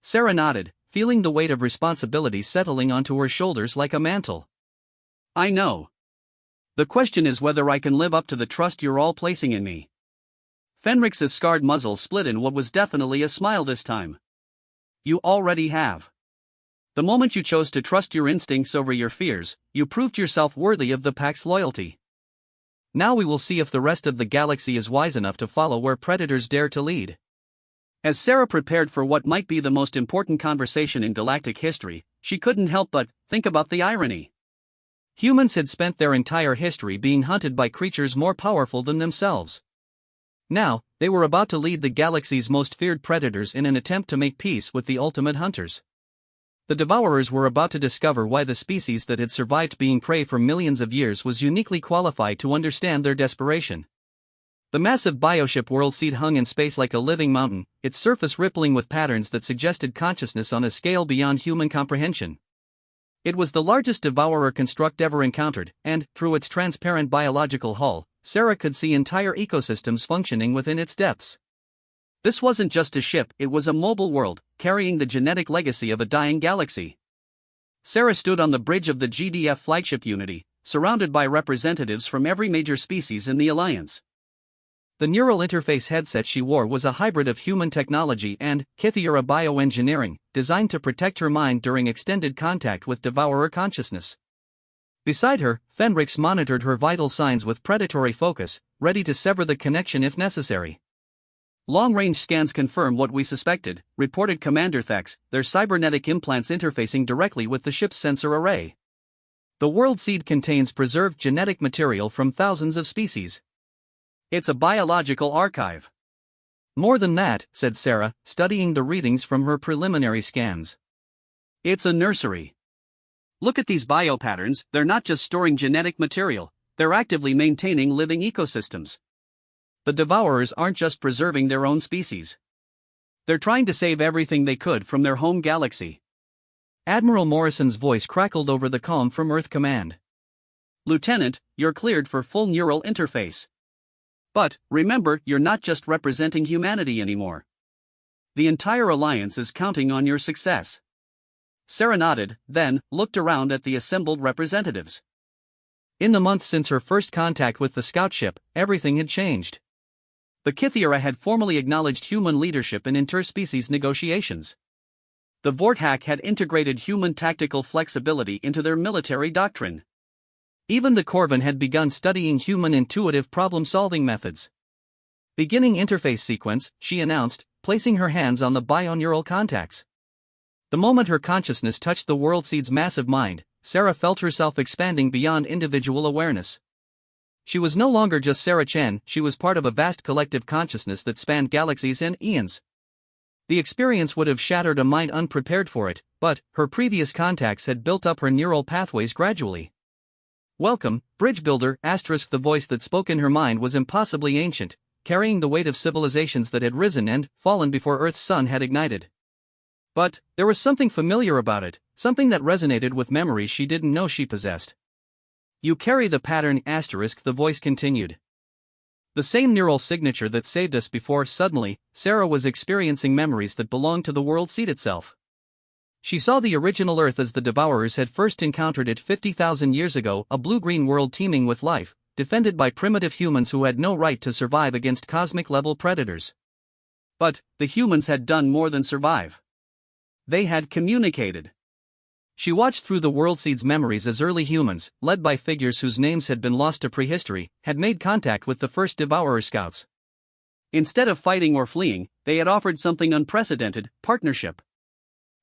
Sarah nodded, feeling the weight of responsibility settling onto her shoulders like a mantle. I know. The question is whether I can live up to the trust you're all placing in me. Fenrix's scarred muzzle split in what was definitely a smile this time. You already have. The moment you chose to trust your instincts over your fears, you proved yourself worthy of the pack's loyalty. Now we will see if the rest of the galaxy is wise enough to follow where predators dare to lead. As Sarah prepared for what might be the most important conversation in galactic history, she couldn't help but think about the irony. Humans had spent their entire history being hunted by creatures more powerful than themselves. Now, They were about to lead the galaxy's most feared predators in an attempt to make peace with the ultimate hunters. The Devourers were about to discover why the species that had survived being prey for millions of years was uniquely qualified to understand their desperation. The massive bioship worldseed hung in space like a living mountain, its surface rippling with patterns that suggested consciousness on a scale beyond human comprehension. It was the largest Devourer construct ever encountered, and, through its transparent biological hull, Sarah could see entire ecosystems functioning within its depths. This wasn't just a ship, it was a mobile world, carrying the genetic legacy of a dying galaxy. Sarah stood on the bridge of the GDF flagship Unity, surrounded by representatives from every major species in the Alliance. The neural interface headset she wore was a hybrid of human technology and Kythera bioengineering, designed to protect her mind during extended contact with Devourer consciousness. Beside her, Fenrix monitored her vital signs with predatory focus, ready to sever the connection if necessary. Long-range scans confirm what we suspected, reported Commander Thex, their cybernetic implants interfacing directly with the ship's sensor array. The world seed contains preserved genetic material from thousands of species. It's a biological archive. More than that, said Sarah, studying the readings from her preliminary scans. It's a nursery. Look at these biopatterns, they're not just storing genetic material, they're actively maintaining living ecosystems. The Devourers aren't just preserving their own species. They're trying to save everything they could from their home galaxy. Admiral Morrison's voice crackled over the comm from Earth Command. Lieutenant, you're cleared for full neural interface. But, remember, you're not just representing humanity anymore. The entire Alliance is counting on your success. Sarah nodded, then looked around at the assembled representatives. In the months since her first contact with the scout ship, everything had changed. The Kythera had formally acknowledged human leadership in interspecies negotiations. The Vorthak had integrated human tactical flexibility into their military doctrine. Even the Corvin had begun studying human intuitive problem-solving methods. Beginning interface sequence, she announced, placing her hands on the bioneural contacts. The moment her consciousness touched the worldseed's massive mind, Sarah felt herself expanding beyond individual awareness. She was no longer just Sarah Chen, she was part of a vast collective consciousness that spanned galaxies and eons. The experience would have shattered a mind unprepared for it, but her previous contacts had built up her neural pathways gradually. Welcome, Bridge Builder, the voice that spoke in her mind was impossibly ancient, carrying the weight of civilizations that had risen and fallen before Earth's sun had ignited. But there was something familiar about it, something that resonated with memories she didn't know she possessed. You carry the pattern, the voice continued. The same neural signature that saved us before. Suddenly, Sarah was experiencing memories that belonged to the world seed itself. She saw the original Earth as the Devourers had first encountered it 50,000 years ago, a blue-green world teeming with life, defended by primitive humans who had no right to survive against cosmic-level predators. But the humans had done more than survive. They had communicated. She watched through the worldseed's memories as early humans, led by figures whose names had been lost to prehistory, had made contact with the first Devourer scouts. Instead of fighting or fleeing, they had offered something unprecedented: partnership.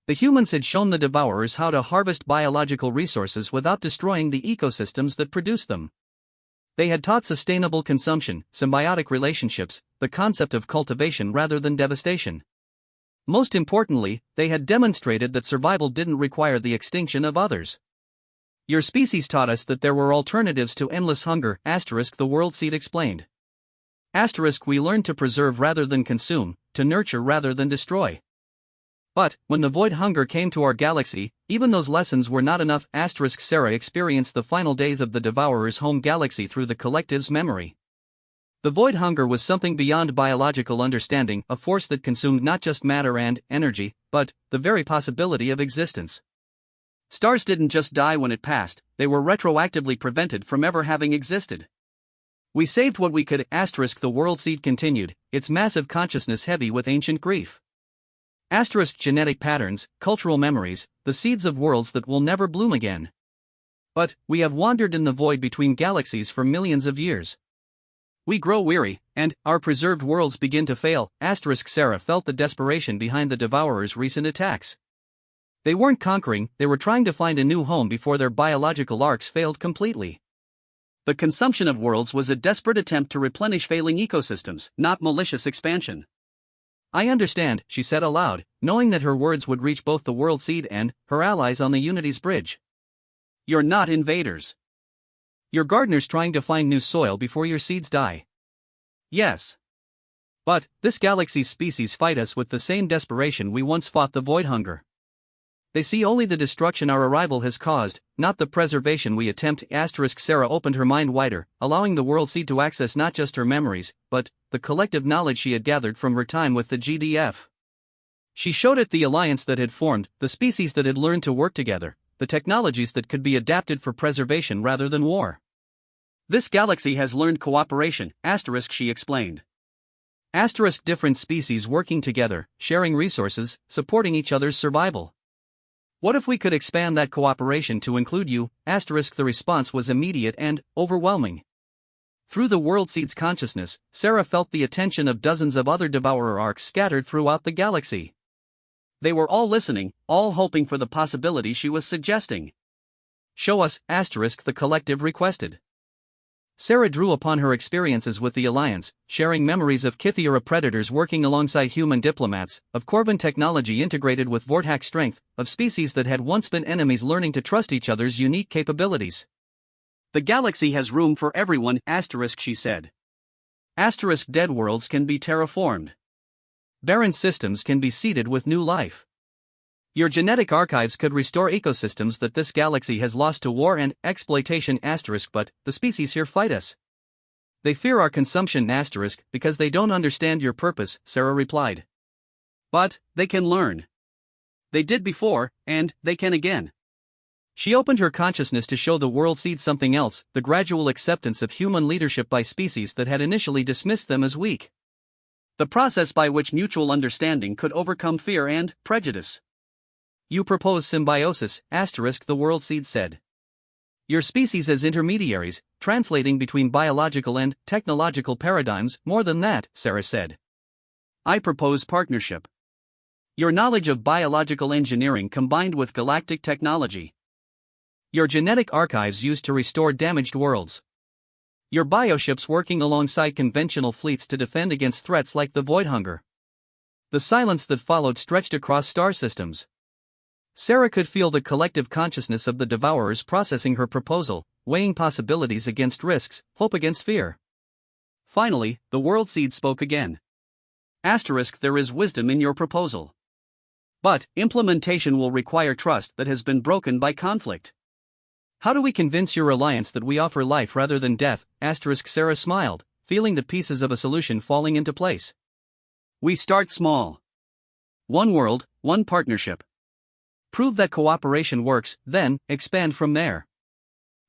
The humans had shown the Devourers how to harvest biological resources without destroying the ecosystems that produced them. They had taught sustainable consumption, symbiotic relationships, the concept of cultivation rather than devastation. Most importantly, they had demonstrated that survival didn't require the extinction of others. Your species taught us that there were alternatives to endless hunger, the world seed explained. We learned to preserve rather than consume, to nurture rather than destroy. But, when the void hunger came to our galaxy, even those lessons were not enough. Sarah experienced the final days of the Devourer's home galaxy through the collective's memory. The void hunger was something beyond biological understanding, a force that consumed not just matter and energy, but the very possibility of existence. Stars didn't just die when it passed, they were retroactively prevented from ever having existed. We saved what we could, the world seed continued, its massive consciousness heavy with ancient grief. Genetic patterns, cultural memories, the seeds of worlds that will never bloom again. But we have wandered in the void between galaxies for millions of years. We grow weary, and our preserved worlds begin to fail. Sarah felt the desperation behind the Devourers' recent attacks. They weren't conquering, they were trying to find a new home before their biological arcs failed completely. The consumption of worlds was a desperate attempt to replenish failing ecosystems, not malicious expansion. I understand, she said aloud, knowing that her words would reach both the World Seed and her allies on the Unity's bridge. You're not invaders. You're gardeners trying to find new soil before your seeds die. Yes. But this galaxy's species fight us with the same desperation we once fought the void hunger. They see only the destruction our arrival has caused, not the preservation we attempt. Sarah opened her mind wider, allowing the World Seed to access not just her memories, but the collective knowledge she had gathered from her time with the GDF. She showed it the alliance that had formed, the species that had learned to work together, the technologies that could be adapted for preservation rather than war. This galaxy has learned cooperation, she explained. Different species working together, sharing resources, supporting each other's survival. What if we could expand that cooperation to include you? The response was immediate and overwhelming. Through the World Seed's consciousness, Sarah felt the attention of dozens of other Devourer arcs scattered throughout the galaxy. They were all listening, all hoping for the possibility she was suggesting. Show us, the collective requested. Sarah drew upon her experiences with the Alliance, sharing memories of Kith-era predators working alongside human diplomats, of Corvin technology integrated with Vorthack strength, of species that had once been enemies learning to trust each other's unique capabilities. The galaxy has room for everyone, she said. Dead worlds can be terraformed. Barren systems can be seeded with new life. Your genetic archives could restore ecosystems that this galaxy has lost to war and exploitation but the species here fight us. They fear our consumption because they don't understand your purpose, Sarah replied. But they can learn. They did before, and they can again. She opened her consciousness to show the World Seed something else, the gradual acceptance of human leadership by species that had initially dismissed them as weak. The process by which mutual understanding could overcome fear and prejudice. You propose symbiosis, the World Seed said. Your species as intermediaries, translating between biological and technological paradigms. More than that, Sarah said. I propose partnership. Your knowledge of biological engineering combined with galactic technology. Your genetic archives used to restore damaged worlds. Your bioships working alongside conventional fleets to defend against threats like the void hunger. The silence that followed stretched across star systems. Sarah could feel the collective consciousness of the Devourers processing her proposal, weighing possibilities against risks, hope against fear. Finally, the World Seed spoke again. There is wisdom in your proposal. But implementation will require trust that has been broken by conflict. How do we convince your alliance that we offer life rather than death? Sarah smiled, feeling the pieces of a solution falling into place. We start small. One world, one partnership. Prove that cooperation works, then expand from there.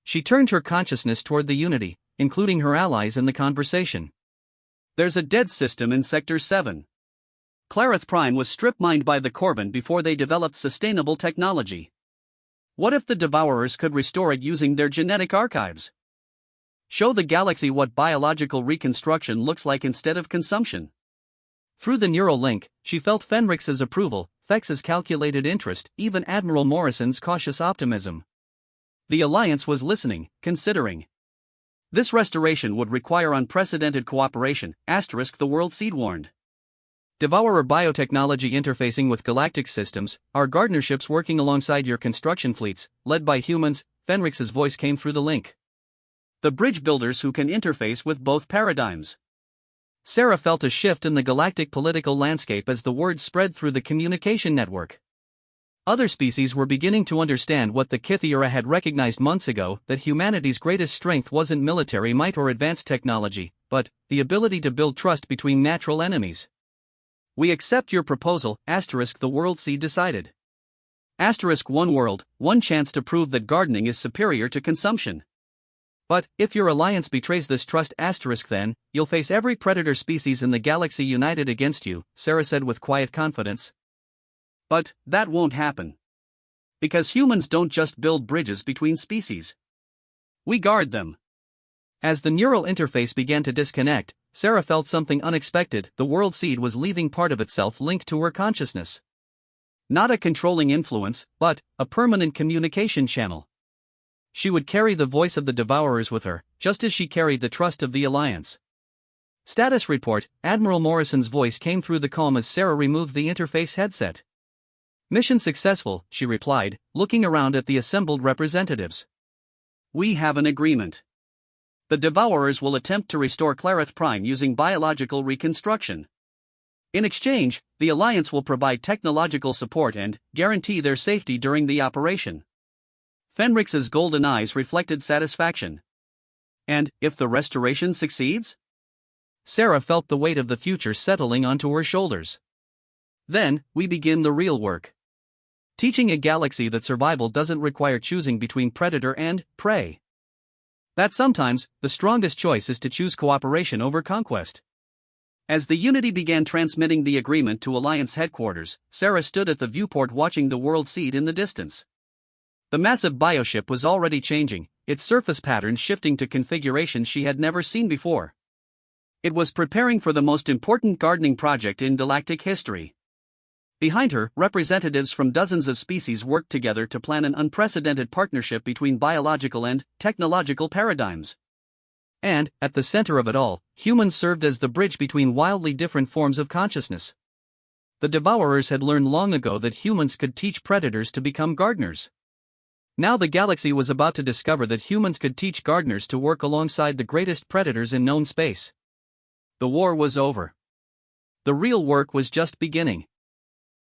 She turned her consciousness toward the Unity, including her allies in the conversation. There's a dead system in Sector 7. Clarith Prime was strip-mined by the Corvin before they developed sustainable technology. What if the Devourers could restore it using their genetic archives? Show the galaxy what biological reconstruction looks like instead of consumption. Through the neural link, she felt Fenrix's approval, Thex's calculated interest, even Admiral Morrison's cautious optimism. The Alliance was listening, considering. This restoration would require unprecedented cooperation, the World Seed warned. Devourer biotechnology interfacing with galactic systems, our gardenerships working alongside your construction fleets, led by humans, Fenrix's voice came through the link. The bridge builders who can interface with both paradigms. Sarah felt a shift in the galactic political landscape as the word spread through the communication network. Other species were beginning to understand what the Kith-era had recognized months ago, that humanity's greatest strength wasn't military might or advanced technology, but the ability to build trust between natural enemies. We accept your proposal, the World Seed decided. One world, one chance to prove that gardening is superior to consumption. But if your alliance betrays this trust then, you'll face every predator species in the galaxy united against you, Sarah said with quiet confidence. But that won't happen. Because humans don't just build bridges between species. We guard them. As the neural interface began to disconnect, Sarah felt something unexpected. The World Seed was leaving part of itself linked to her consciousness. Not a controlling influence, but a permanent communication channel. She would carry the voice of the Devourers with her, just as she carried the trust of the Alliance. Status report, Admiral Morrison's voice came through the calm as Sarah removed the interface headset. Mission successful, she replied, looking around at the assembled representatives. We have an agreement. The Devourers will attempt to restore Clarith Prime using biological reconstruction. In exchange, the Alliance will provide technological support and guarantee their safety during the operation. Fenrix's golden eyes reflected satisfaction. And, if the restoration succeeds? Sarah felt the weight of the future settling onto her shoulders. Then, we begin the real work. Teaching a galaxy that survival doesn't require choosing between predator and prey. That sometimes, the strongest choice is to choose cooperation over conquest. As the Unity began transmitting the agreement to Alliance headquarters, Sarah stood at the viewport watching the world seed in the distance. The massive bioship was already changing, its surface patterns shifting to configurations she had never seen before. It was preparing for the most important gardening project in galactic history. Behind her, representatives from dozens of species worked together to plan an unprecedented partnership between biological and technological paradigms. And, at the center of it all, humans served as the bridge between wildly different forms of consciousness. The Devourers had learned long ago that humans could teach predators to become gardeners. Now the galaxy was about to discover that humans could teach gardeners to work alongside the greatest predators in known space. The war was over. The real work was just beginning.